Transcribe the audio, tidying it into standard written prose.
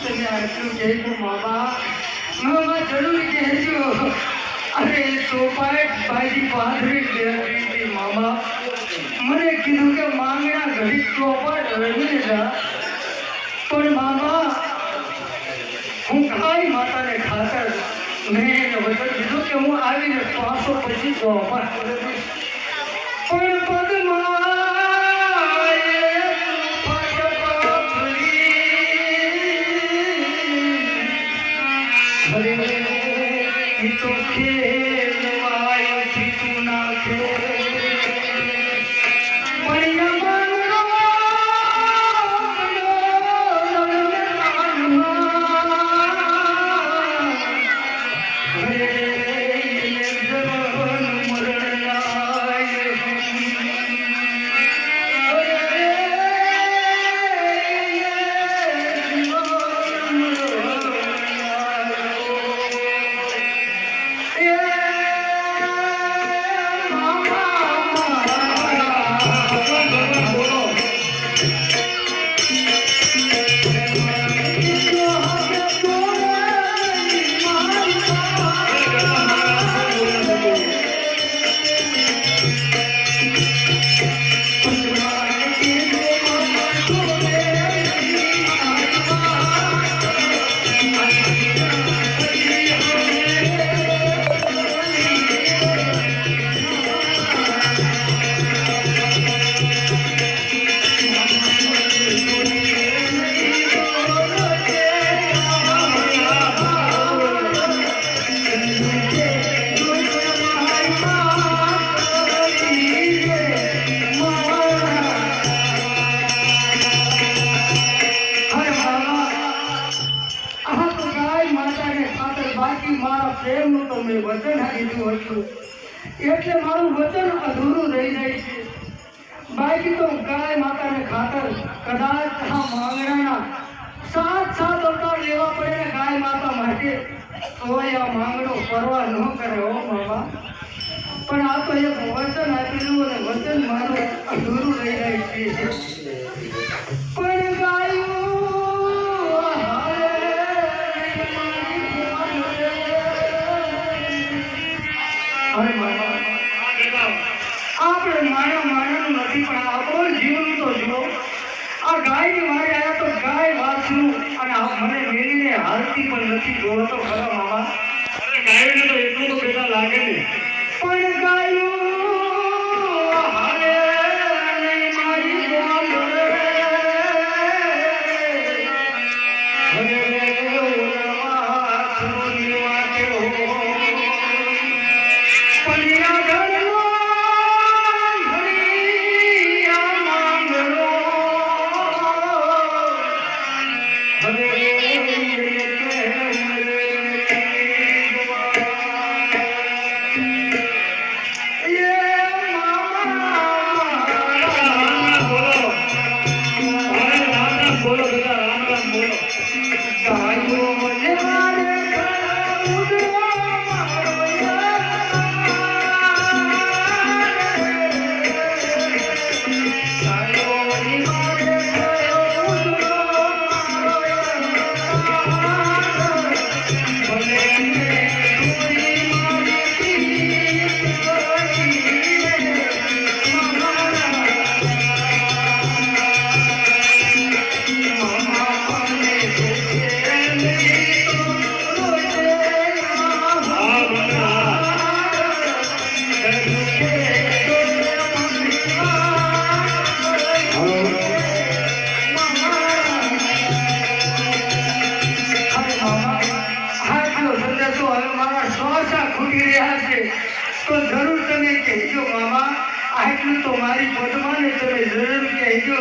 તમે આટલું કહેજો મામા. મામા જરૂર કહેજો. અરે ચોપાટ ભાઈજી પાદરી બેઠી મામા મને કીધું કે માંગણા ઘડી ચોપાટ રમી જા. પણ મામા હું કાંઈ માતાને ખાતર મેં એને વચન દીધું કે હું આવીને પાછો પછી ચોપાટ રમીશ. પણ પદમાં तो खेलवायो थी तू ना પ્રેમનું તો મેં વચન આપીધું હતું એટલે મારું વચન અધૂરું રહી જાય છે. બાકી તો ગાય માતાને ખાતર કદાચ આ માંગણાના 7 અવતાર લેવા પડે ને ગાય માતા માટે તોય આ માંગણો પરવા ન કરે હો બાબા. પણ આ તો એક વચન આપેલું અને વચન મારું અધૂરું રહી જાય છે. પણ ગાયું આપણે માણસનું નથી પણ આપણું જીવન તો જુઓ. આ ગાયની વારે આવ્યા તો ગાય વાંચવું અને મને મેળીને હાલતી પણ નથી. જોવો તો ખરા મામા ગાયને તો એટલું તો પેલા લાગે ને પણ ગાયું હાલે મારી તો જરૂર તમે કહેજો મામા. આટલું તો મારી પદમાને તમે જરૂર કહેજો.